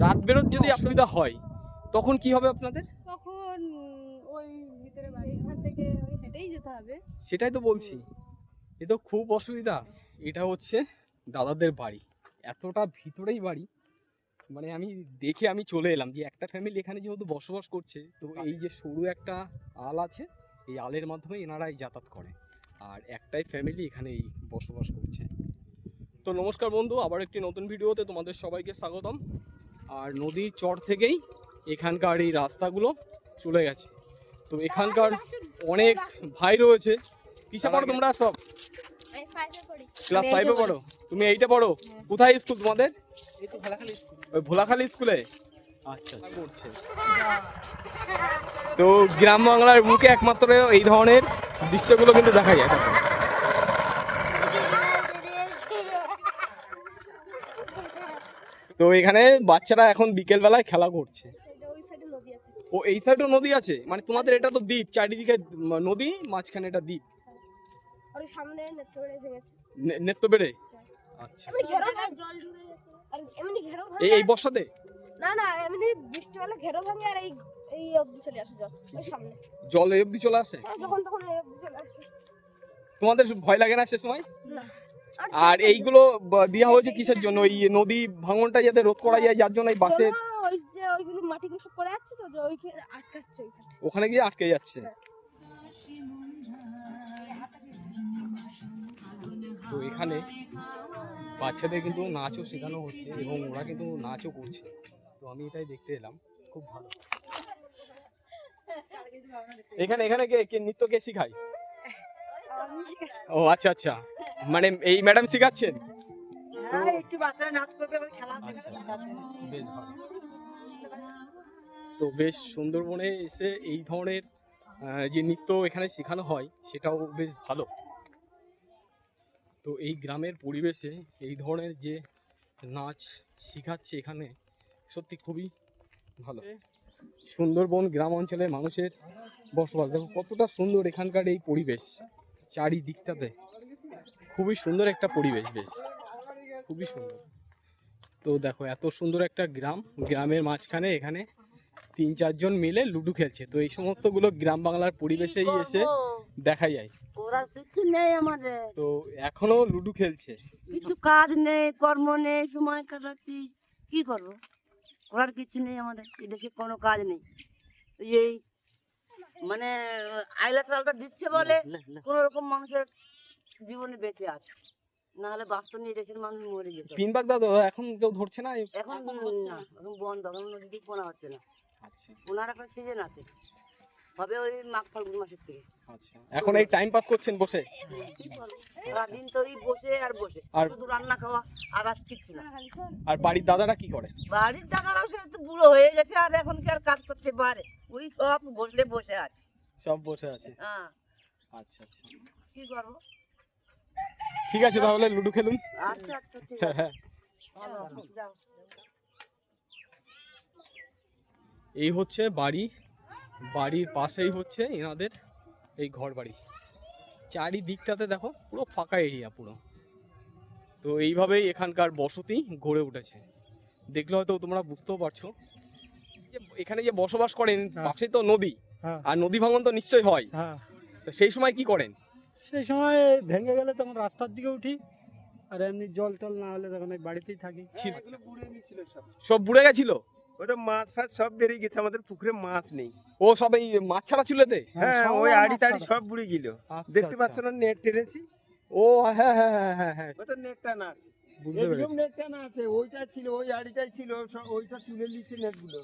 রাত বেরোর যদি অসুবিধা হয় তখন কি হবে আপনাদের? তখন ওই ভিতরে বাড়ি এখান থেকে ওই হেঁটেই যেতে হবে। সেটাই তো বলছি, এ তো খুব অসুবিধা। এটা হচ্ছে দাদাদের বাড়ি, এতটা ভিতরেই বাড়ি, মানে আমি দেখে আমি চলে এলাম যে একটা ফ্যামিলি এখানে যেহেতু বসবাস করছে, তো এই যে সরু একটা আল আছে, এই আলের মাধ্যমে এনারাই যাতায়াত করে, আর একটাই ফ্যামিলি এখানেই বসবাস করছে। তো নমস্কার বন্ধু, আবার একটি নতুন ভিডিওতে তোমাদের সবাইকে স্বাগতম। আর নদীর চর থেকেই এখানকার এই রাস্তাগুলো চলে গেছে। তো এখানকার অনেক ভাই রয়েছে। কিসে পড়ো তোমরা সব? আমি 5 এ পড়ি। ক্লাস 5-এ পড়ো? তুমি 8-এ পড়ো? কোথায় স্কুল তোমাদের? এই তো ভোলাখালী স্কুল। ওই ভোলাখালী স্কুলে? আচ্ছা আচ্ছা, করছে। তো গ্রাম বাংলার বুকে একমাত্র এই ধরনের দৃশ্যগুলো কিন্তু দেখা যায়। তো এখানে বাচ্চারা এখন বিকেল বেলায় খেলা করছে। ওই সাইডে নদী আছে। ও এই সাইডেও নদী আছে? মানে তোমাদের এটা তো দ্বীপ, চারিদিকে নদী, মাঝখানে এটা দ্বীপ। আর সামনে নেত্রবেড়ে ভেঙেছে। নেত্রবেড়ে? আচ্ছা, এমনি ঘেরাও জল ঢুকে গেছে। আর এমনি ঘেরাও ভাঙে। এই বর্ষাতে? না এমনি বৃষ্টি হলে ঘেরাও ভাঙে আর এই অবধি চলে আসে জল ওই সামনে। জল এই অবধি চলে আসে? যখন তখন এই অবধি চলে আসে। তোমাদের ভয় লাগে না সে সময়? না। আর এইগুলো দেওয়া হয়েছে কিসের জন্য? ওই নদী ভাঙনটা যাতে রোধ করা যায়, যার জন্য এই বাসের ওই যে ওইগুলো মাটিগুলো সব পড়ে যাচ্ছে তো, যে ওইখানে আটকাচ্ছে ওইখানে। ওখানে গিয়ে আটকে যাচ্ছে। তো এখানে বাচ্চাদের কিন্তু নাচও শেখানো হচ্ছে এবং ওরা কিন্তু নাচও করছে। তো আমি এটাই দেখতে এলাম, খুব ভালো। এখানে এখানে কে নৃত্য কে শিখায়? ও আচ্ছা আচ্ছা, মানে এই ম্যাডাম শিখাচ্ছেন? হ্যাঁ, একটু বাচ্চারা নাচ করবে, আমাদের খেলা আছে। বেশ ভালো। তো বেশ সুন্দরবনে এসে এই ধরনের যে নৃত্য এখানে শেখানো হয় সেটাও বেশ ভালো। তো এই গ্রামের পরিবেশে এই ধরনের যে নাচ শেখাচ্ছে এখানে সত্যি খুবই ভালো। সুন্দরবন গ্রাম অঞ্চলের মানুষের বসবাস, দেখো কতটা সুন্দর এখানকার এই পরিবেশ, চারিদিকটাতে খুবই সুন্দর একটা পরিবেশ, বেশ খুবই সুন্দর। তো দেখো এত সুন্দর একটা গ্রামের মাঝখানে এখানে 3-4 জন মিলে লুডো খেলছে। তো এই সমস্তগুলো গ্রাম বাংলার পরিবেশেই এসে দেখা যায়। ওরা কিছু নেই আমাদের, তো এখনো লুডো খেলছে। কিছু কাজ নেই, কর্ম নেই, সময় কাটাচ্ছি, কি করবো? করার কিছু নেই আমাদের, এদেশে কোনো কাজ নেই। এই মানে আইলা চালটা দিচ্ছে বলে কোন রকম মানুষের জীবনে বেঁচে আছে, না হলে বাস্তব নিয়ে দেশের মানুষ মরে যেত। পিনবাগ দাদা এখন কেউ ধরছে না? এখন না, এখন বন্ধ, এখন নদীতে পোনা হচ্ছে না। আচ্ছা পোনার একটা সিজন আছে, হবে ওই মাঘ ফাল্গুন মাসের থেকে। আচ্ছা, এখন এই টাইম পাস করছেন বসে? কি করবো, সারাদিন তো এই বসে আর বসে, আর শুধু রান্না খাওয়া আর কিচ্ছু না। আর বাড়ির দাদারা কি করে? বাড়ির দাদারাও সে তো বুড়ো হয়ে গেছে, আর এখন কি আর কাজ করতে পারে? ওই সব বসলে বসে আছে। সব বসে আছে? হ্যাঁ, আচ্ছা আচ্ছা, কি করবো? ঠিক আছে তাহলে লুডো খেলুন। আচ্ছা আচ্ছা, ঠিক আছে, ভালো, যাও। এই হচ্ছে বাড়ির পাশেই হচ্ছে এনাদের এই ঘর বাড়ি। চারিদিকটাতে দেখো পুরো ফাঁকা এরিয়া পুরো। তো এইভাবেই এখানকার বসতি গড়ে উঠেছে। দেখলে হয়তো তোমরা বুঝতেও পারছো যে এখানে যে বসবাস করেন পাশে তো নদী, আর নদী ভাঙন তো নিশ্চয়ই হয়। তো সেই সময় কি করেন? সেই সময় ভেঙে গেলে তখন রাস্তার দিকে উঠি, আর এমনি জল টল না হলে তখন এই বাড়িতেই থাকি। সব বুড়ে গেছিল? ওটা মাছ ফাছ সব বেরিয়ে গেছে, আমাদের পুকুরে মাছ নেই। ও সব এই মাছ ছাড়া ছিল এতে? হ্যাঁ, সব ওই মাছ আড়ি টাড়ি ছাড়া। সব বুড়ে গেল। আচ্ছা, দেখতে আচ্ছা। পাচ্ছ না, নেট টেনেছি। ও হ্যাঁ হ্যাঁ হ্যাঁ হ্যাঁ হ্যাঁ, ওই তো নেটটা না আছে, বুঝতে পেরেছি। নেটটা না আছে, ওইটা ছিল, ওই আড়িটাই ছিল, সব ওইটা তুলে নিচ্ছে নেটগুলো।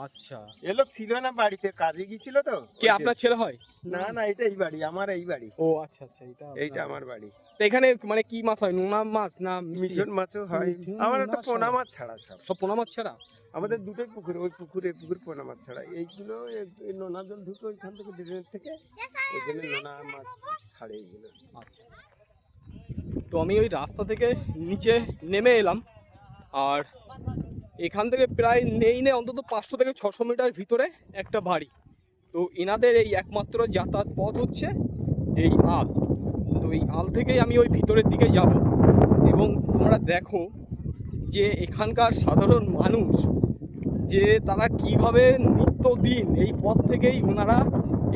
আচ্ছা, এ লোক ছিল না বাড়িতে, কাজে গিয়েছিল তো। কে আপনার ছেলে হয়? না এটা এই বাড়ি, আমার এই বাড়ি, ও আচ্ছা আচ্ছা, এইটা আমার বাড়ি। তো এখানে মানে কি মাছ হয়? নোনা মাছ না মিষ্টি? মিঠুন মাছও হয়, আমার একটা পোনা মাছ ছাড়া সব। সব পোনা মাছ ছাড়া? আমাদের দুটোই পুকুর, ওই পুকুরে পোনা মাছ ছাড়া। এইগুলো এই নোনা জল ঢুকে ওইখান থেকে ড্রেনের থেকে, ওই জন্য নোনা মাছ ছাড়ে এইগুলো। আচ্ছা, তো আমি ওই রাস্তা থেকে নিচে নেমে এলাম, আর এখান থেকে প্রায় নেই অন্তত 500 থেকে 600 মিটার ভিতরে একটা বাড়ি। তো এনাদের এই একমাত্র যাতায়াত পথ হচ্ছে এই আল। তো এই আল থেকেই আমি ওই ভিতরের দিকে যাব, এবং তোমরা দেখো যে এখানকার সাধারণ মানুষ যে তারা কিভাবে নিত্যদিন এই পথ থেকেই ওনারা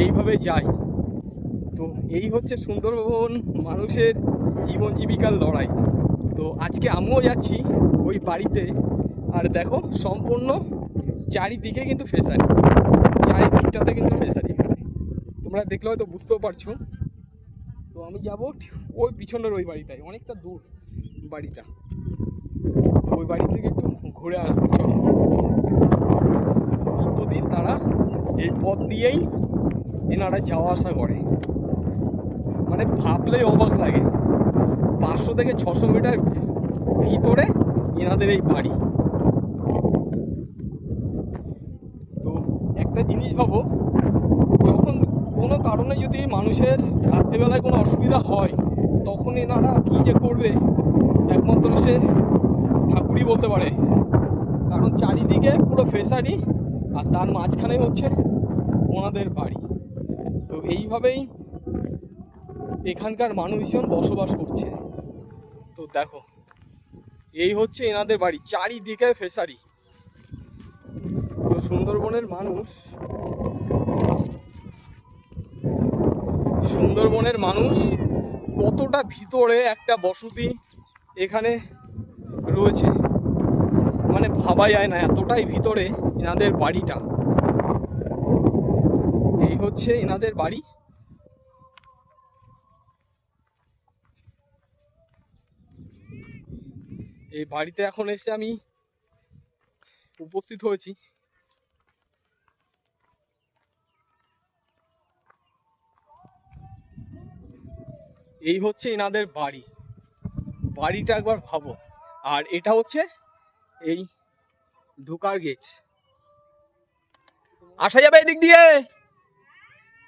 এইভাবে যায়। তো এই হচ্ছে সুন্দরবন মানুষের জীবন জীবিকার লড়াই। তো আজকে আমিও যাচ্ছি ওই বাড়িতে, আর দেখো সম্পূর্ণ চারিদিকে কিন্তু ফেসারি, চারিদিকটাতে কিন্তু ফেসারি। এখানে তোমরা দেখলে হয়তো বুঝতেও পারছো। তো আমি যাবো ওই পিছনের ওই বাড়িটায়, অনেকটা দূর বাড়িটা। তো ওই বাড়ি থেকে একটু ঘুরে আসবো, চলো। নিত্যদিন তারা এই পথ দিয়েই এনারা যাওয়া আসা করে, মানে ভাবলেই অবাক লাগে। 500 থেকে 600 মিটার ভিতরে এনাদের এই বাড়ি। তো একটা জিনিস ভাবো, যখন কোনো কারণে যদি মানুষের রাত্রিবেলায় কোনো অসুবিধা হয়, তখন এনারা কী যে করবে একমাত্র সে ঠাকুরই বলতে পারে। কারণ চারিদিকে পুরো ফেসারি, আর তার মাঝখানে হচ্ছে ওনাদের বাড়ি। তো এইভাবেই এখানকার মানুষজন বসবাস করছে। তো দেখো, এই হচ্ছে এনাদের বাড়ি, চারিদিকে ফেসারি। তো সুন্দরবনের মানুষ কতটা ভিতরে একটা বসতি এখানে রয়েছে, মানে ভাবা যায় না, এতটাই ভিতরে এনাদের বাড়িটা। এই হচ্ছে এনাদের বাড়ি। এই বাড়িতে এখন এসে আমি উপস্থিত হয়েছি। এই হচ্ছে এনাদের বাড়ি, বাড়িটা একবার ভাবো। আর এটা হচ্ছে এই ঢোকার গেট। আসা যাবে এদিক দিয়ে,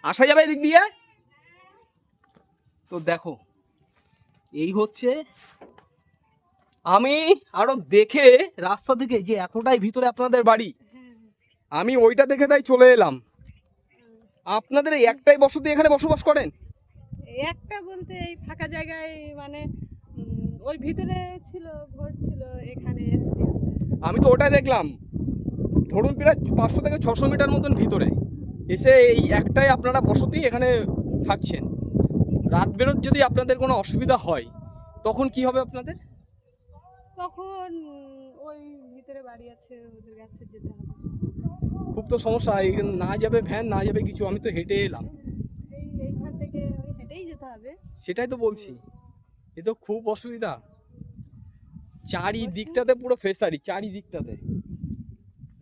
আসা যাবে এদিক দিয়ে। তো দেখো, এই হচ্ছে, আমি আরো দেখে রাস্তা থেকে যে এতটাই ভিতরে আপনাদের বাড়ি, আমি ওইটা দেখে তাই চলে এলাম। আপনাদের এই একটাই বসতি এখানে বসবাস করেন? একটা বলতে এই ফাঁকা জায়গায়, মানে ওই ভিতরে ছিল, ঘর ছিল, এখানে এসেছি আমরা। আমি তো ওটাই দেখলাম, ধরুন প্রায় 500 থেকে 600 মিটার মতন ভিতরে এসে এই একটাই আপনারা বসতি এখানে থাকছেন। রাত বেরোত যদি আপনাদের কোনো অসুবিধা হয় তখন কি হবে আপনাদের? তখন ওই ভিতরে বাড়ি আছে, ওদের কাছে যেতে হবে। খুব তো সমস্যা, না যাবে ভ্যান, না যাবে কিছু। আমি তো হেঁটে এলাম, এইখান থেকে ওই হেঁটেই যেতে হবে। সেটাই তো বলছি, এ তো খুব অসুবিধা। চারিদিকটাতে পুরো ফেসারি, চারিদিকটাতে।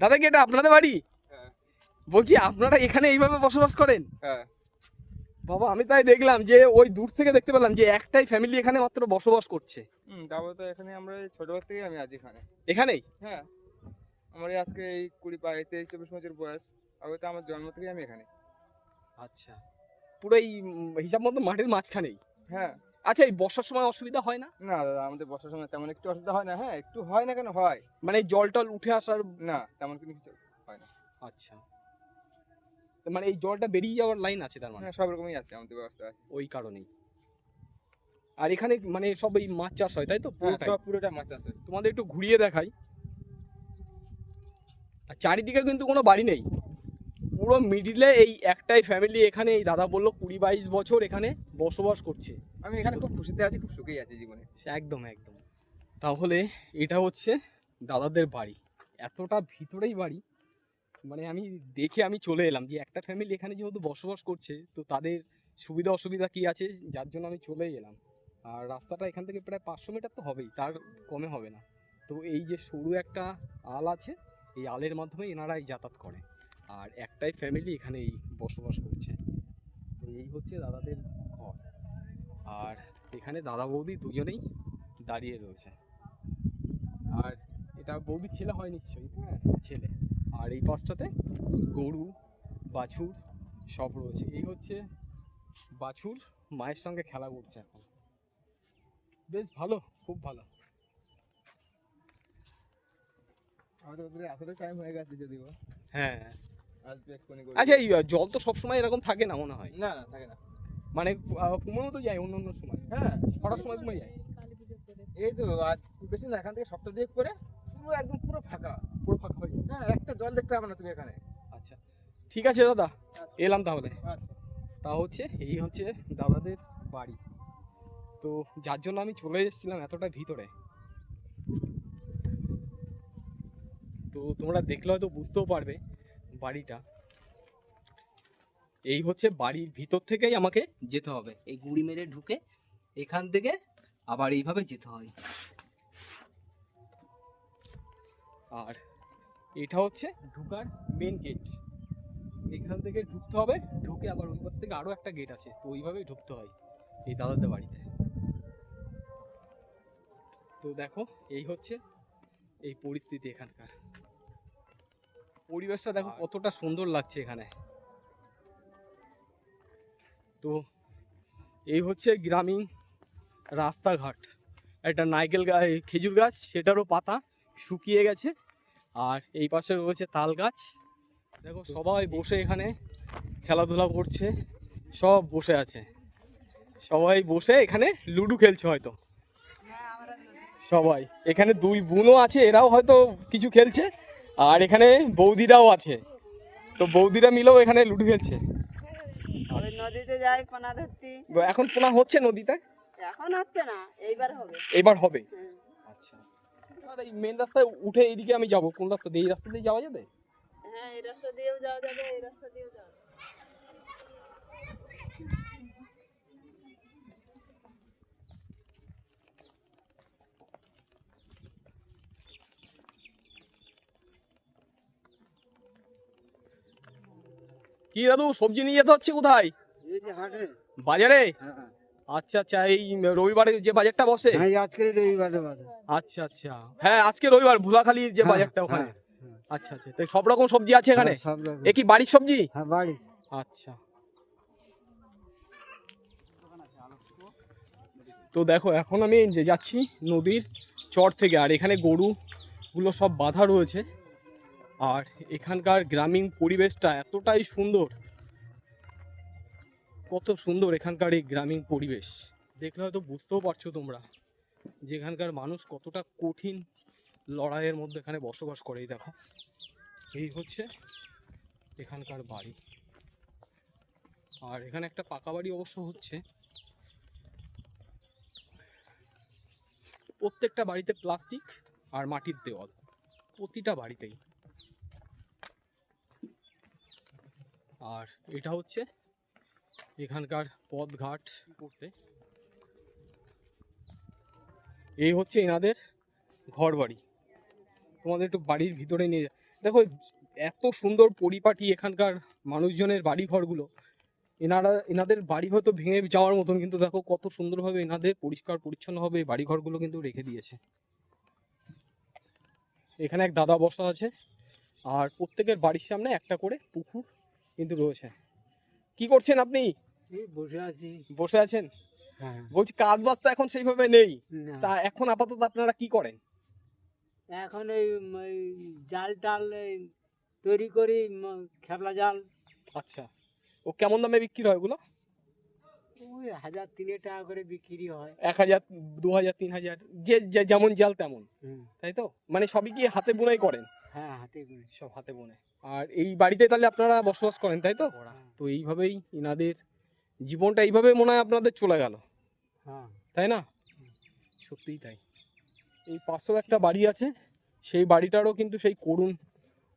দাদা কি এটা আপনাদের বাড়ি? হ্যাঁ। বলছি আপনারা এখানে এইভাবে বসবাস করেন? হ্যাঁ। বাবা, আমি তাই দেখলাম যে ওই দূর থেকে দেখতে পেলাম যে একটাই ফ্যামিলি এখানে মাত্র বসবাস করছে। তারপর তো এখানে আমরা ছোটবেলা থেকেই আমি আছি এখানে। এখানেই? হ্যাঁ, আমার এই আজকে এই 23-24 বছর বয়স, আগে তো আমার জন্ম থেকেই আমি এখানে। আচ্ছা, পুরো এই হিসাব মতো মাঠের মাঝখানেই? হ্যাঁ। আচ্ছা, এই বর্ষার সময় অসুবিধা হয় না? না দাদা, আমাদের বর্ষার সময় তেমন একটু অসুবিধা হয় না। হ্যাঁ, একটু হয় না কেন, হয়। মানে জল টল উঠে আসার? না, তেমন কিছু হয় না। আচ্ছা, মানে এই জলটা বেরিয়ে যাওয়ার লাইন আছে তার মানে? হ্যাঁ, সব রকমই আছে, আমাদের ব্যবস্থা আছে। ওই কারণেই। আর এখানে মানে সব এই মাছ চাষ হয় তাই তো? হ্যাঁ, পুরোটাই? সব পুরোটা মাছ আছে। তোমাদের একটু ঘুরিয়ে দেখাই। আর চারিদিকে কিন্তু কোনো বাড়ি নেই, পুরো মিডিলে এই একটাই ফ্যামিলি এখানে। এই দাদা বললো 20-22 বছর এখানে বসবাস করছে। আমি এখানে খুব খুশিতে আছি, খুব সুখেই আছি জীবনে। একদম একদম। তাহলে এটা হচ্ছে দাদাদের বাড়ি, এতটা ভিতরেই বাড়ি। মানে আমি দেখে আমি চলে এলাম যে একটা ফ্যামিলি এখানে যেহেতু বসবাস করছে, তো তাদের সুবিধা অসুবিধা কি আছে, যার জন্য আমি চলেই এলাম। আর রাস্তাটা এখান থেকে প্রায় 500 মিটার তো হবেই, তার কমে হবে না। তো এই যে সরু একটা আল আছে, এই আলের মাধ্যমে এনারাই যাতায়াত করে, আর একটাই ফ্যামিলি এখানেই বসবাস করছে। তো এই হচ্ছে দাদাদের ঘর। আর এখানে দাদা বৌদি দুজনেই দাঁড়িয়ে রয়েছে। আর এটা বৌদির ছেলে হয় নিশ্চয়ই? হ্যাঁ, ছেলে। আর এই পাশটাতে গরু, বাছুর সব রয়েছে। এই হচ্ছে বাছুর, মায়ের সঙ্গে খেলা করছে এখন। বেশ ভালো, খুব ভালো। আমাদের ওদের এতটা টাইম হয়ে গেছে যদিও। হ্যাঁ। আসবে এক্ষুনি। আচ্ছা, এই জল তো সবসময় এরকম থাকে না মনে হয়? না না, থাকে না। মানে কুমোনো তো যায় অন্য অন্য সময়? হ্যাঁ, কটার সময় ঘুমিয়ে যায়? কালী পুজো করে এই তো আজ বেশি না, এখান থেকে সপ্তাহ দুয়েক পরে পুরো একদম পুরো ফাঁকা। পুরো ফাঁকা হয়ে যাবে। হ্যাঁ, একটা জল দেখতে পাবে না তুমি এখানে। আচ্ছা ঠিক আছে দাদা, এলাম তাহলে। আচ্ছা। তা হচ্ছে এই হচ্ছে দাদাদের বাড়ি, তো যার জন্য আমি চলে এসেছিলাম এতটা ভিতরে। তো তোমরা দেখলে হয়তো বুঝতেও পারবে বাড়িটা। এই হচ্ছে বাড়ির ভিতর থেকেই আমাকে যেতে হবে, এই গুড়ি মেরে ঢুকে এখান থেকে আবার এইভাবে যেতে হয়। আর এটা হচ্ছে ঢুকার মেন গেট, এখান থেকে ঢুকতে হবে, ঢুকে আবার ওই পাশ থেকে আরো একটা গেট আছে, তো ওইভাবেই ঢুকতে হয় এই দাদাদের বাড়িতে। তো দেখো এই হচ্ছে এই পরিস্থিতি এখানকার, পরিবেশটা দেখো কতটা সুন্দর লাগছে এখানে। তো এই হচ্ছে গ্রামীণ রাস্তাঘাট, একটা নারকেল গাছ, খেজুর গাছ, সেটারও পাতা শুকিয়ে গেছে, আর এই পাশে রয়েছে তাল গাছ। দেখো সবাই বসে এখানে খেলাধুলা করছে, সব বসে আছে, সবাই বসে এখানে লুডো খেলছে হয়তো সবাই। এখানে দুই বোনও আছে, এরাও হয়তো কিছু খেলছে, আর এখানে বৌদিরাও আছে, তো বৌদিরা মিলেও এখানে লুডো খেলছে। ওই নদীতে যাই পোনা ধরতে। এখন পোনা হচ্ছে নদীতে? এখন হচ্ছে না, এইবার হবে। এবার হবে। আচ্ছা, আর এই মেন রাস্তায় উঠে এইদিকে আমি যাব, কোন রাস্তা দিয়ে? এই রাস্তা দিয়ে যাওয়া যাবে? হ্যাঁ, এই রাস্তা দিয়েও যাওয়া যাবে, এই রাস্তা দিয়েও যাওয়া যাবে। কি দাদু, সবজি নিয়ে যেতে হচ্ছে কোথায়? এই যে হাটে। বাজারে? হ্যাঁ আচ্ছা আচ্ছা, এই রবিবারে যে বাজারটা বসে? হ্যাঁ, আজকের রবিবারে বাজার। আচ্ছা আচ্ছা, হ্যাঁ আজকে রবিবার, ভোলাখালীর যে হ্যাঁ, বাজারটা ওখানে। হ্যাঁ, হ্যাঁ। আচ্ছা আচ্ছা, তো সব রকম সবজি আছে এখানে? সব রকম। এ কি বাড়ির সবজি? হ্যাঁ, বাড়ি। আচ্ছা, তো দেখো এখন আমি যে যাচ্ছি নদীর চর থেকে, আর এখানে গরুগুলো সব বাঁধা রয়েছে, আর এখানকার গ্রামীণ পরিবেশটা এতটাই সুন্দর, কত সুন্দর এখানকার এই গ্রামীণ পরিবেশ। দেখলে হয়তো বুঝতেও পারছো তোমরা যে এখানকার মানুষ কতটা কঠিন লড়াইয়ের মধ্যে এখানে বসবাস করে। এই দেখো এই হচ্ছে এখানকার বাড়ি, আর এখানে একটা পাকা বাড়ি অবশ্য হচ্ছে। প্রত্যেকটা বাড়িতে প্লাস্টিক আর মাটির দেওয়াল, প্রতিটা বাড়িতেই। আর এটা হচ্ছে এখানকার পথঘাট করতে, এই হচ্ছে এনাদের ঘর বাড়ি। তোমাদের একটু বাড়ির ভিতরে নিয়ে দেখো, এত সুন্দর পরিপাটি এখানকার মানুষজনের বাড়ি ঘরগুলো। এনাদের বাড়ি হয়তো ভেঙে যাওয়ার মতন, কিন্তু দেখো কত সুন্দরভাবে এনাদের পরিষ্কার পরিচ্ছন্নভাবে এই বাড়ি ঘরগুলো কিন্তু রেখে দিয়েছে। এখানে এক দাদা বসা আছে, আর প্রত্যেকের বাড়ির সামনে একটা করে পুকুর কিন্তু রয়েছে। কি করছেন আপনি? এই বসে আছি। বসে আছেন? হ্যাঁ। বলছি কাজ বাজ তো এখন সেইভাবে নেই, না, তা এখন আপাতত আপনারা কি করেন? এখন এই জাল টাল তৈরি করি, খেপলা জাল। আচ্ছা, ও কেমন দামে বিক্রি হয় ওগুলো? ওই 1000-3000 টাকা করে বিক্রি হয়। 1000, 2000, 3000, যে যেমন জাল তেমন, তাই তো? মানে সবই কি হাতে বোনাই করেন? হ্যাঁ, হাতে করে। সব হাতে বোনে। আর এই বাড়িতে তাহলে আপনারা বসবাস করেন, তাই তো? তো এইভাবেই এনাদের জীবনটা এইভাবে মনে হয় আপনাদের চলে গেল, হ্যাঁ, তাই না? সত্যিই তাই। এই পাশেও একটা বাড়ি আছে, সেই বাড়িটারও কিন্তু সেই করুণ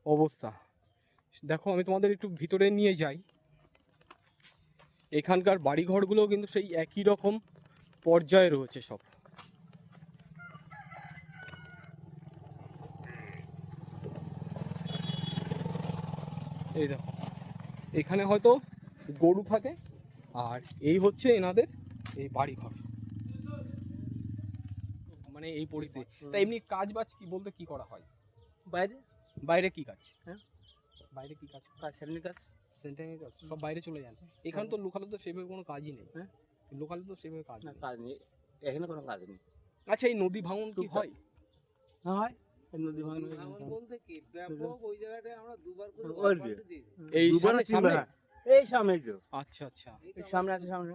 অবস্থা। দেখো আমি তোমাদের একটু ভিতরে নিয়ে যাই। এখানকার বাড়িঘরগুলো কিন্তু সেই একই রকম পর্যায়ে রয়েছে সব। এই দেখো এখানে হয়তো গরু থাকে, আর এই হচ্ছে এনাদের এই বাড়িঘর। মানে এই পরিস্থিতি। তা এমনি কাজ বাজ কি বলতে কি করা হয় বাইরে বাইরে? কি কাজ? হ্যাঁ, বাইরে কি কাজ? সেমনি কাজ। সেন্টারিং কাজ, সব বাইরে চলে যান। এখানে তো লোকালে তো সেভাবে কোনো কাজই নেই। হ্যাঁ, লোকালে তো সেভাবে কাজ না নেই। কাজ নেই, এখানে কোনো কাজ নেই। আচ্ছা, এই নদী ভাঙন কি হয়? হ্যাঁ হয়, এই নদী ভাঙন বলতে কি ব্যাপক, ওই জায়গাটায় আমরা দুবার করে ওই যে। এই দুবার সামনে তিনবার। সামনে? এই সামনেই তো, আচ্ছা আচ্ছা, এই সামনে আছে, সামনে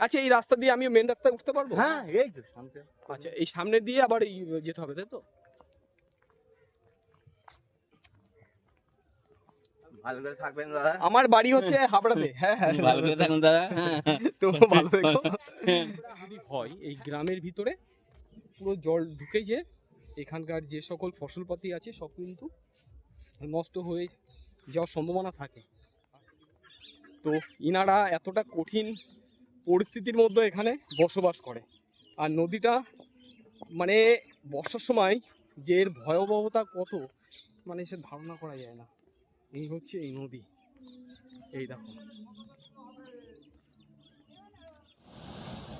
আচ্ছা, এই রাস্তা দিয়ে আমি মেন রাস্তায় উঠতে পারবো? হ্যাঁ এই তো সামনে। আচ্ছা, এই সামনে দিয়ে আবার এই যেতে হবে, তাই তো? ভালো করে থাকবেন দাদা। আমার বাড়ি হচ্ছে হাবড়াতে। হ্যাঁ হ্যাঁ, ভালো করে থাকুন দাদা। তো ভালো থেকো। যদি হয় এই গ্রামের ভিতরে পুরো জল ঢুকে যে এখানকার যে সকল ফসলপাতি আছে সব কিন্তু নষ্ট হয়ে যাওয়ার সম্ভাবনা থাকে। তো ইনারা এতটা কঠিন পরিস্থিতির মধ্যে এখানে বসবাস করে। আর নদীটা মানে বর্ষার সময় যে এর ভয়াবহতা কত, মানে সে ধারণা করা যায় না। এই হচ্ছে এই নদী, এই দেখো।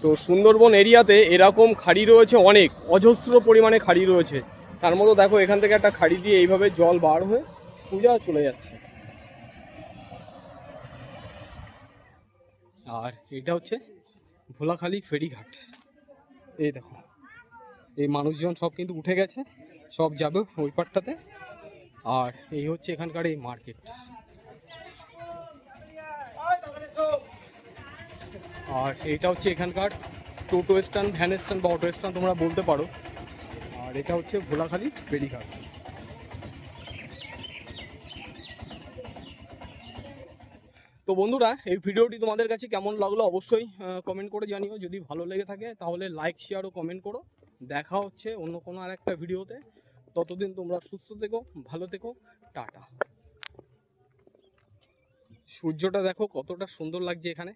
তো সুন্দরবন এরিয়াতে এরকম খাড়ি রয়েছে অনেক, অজস্র পরিমাণে খাড়ি রয়েছে। তার মধ্যে দেখো এখান থেকে একটা খাড়ি দিয়ে এইভাবে জল বার হয়ে সোজা চলে যাচ্ছে। আর এটা হচ্ছে ভোলাখালী ফেরিঘাট। এই দেখো, এই মানুষজন সব কিন্তু উঠে গেছে, সব যাবে ওই পাটটাতে। আর এই হচ্ছে এখানকার এই মার্কেট। আর এটা হচ্ছে এখানকার টোটো স্ট্যান্ড, ভ্যান স্ট্যান্ড বা অটো স্ট্যান্ড তোমরা বলতে পারো। আর এটা হচ্ছে ভোলাখালী ফেরিঘাট। তো বন্ধুরা, এই ভিডিওটি তোমাদের কাছে কেমন লাগলো অবশ্যই কমেন্ট করে জানিও। যদি ভালো লেগে থাকে তাহলে লাইক, শেয়ার ও কমেন্ট করো। দেখা হচ্ছে অন্য কোনো আর একটা ভিডিওতে। ততদিন তোমরা সুস্থ থেকো, ভালো থেকো, টাটা। সূর্যটা দেখো কতটা সুন্দর লাগছে এখানে।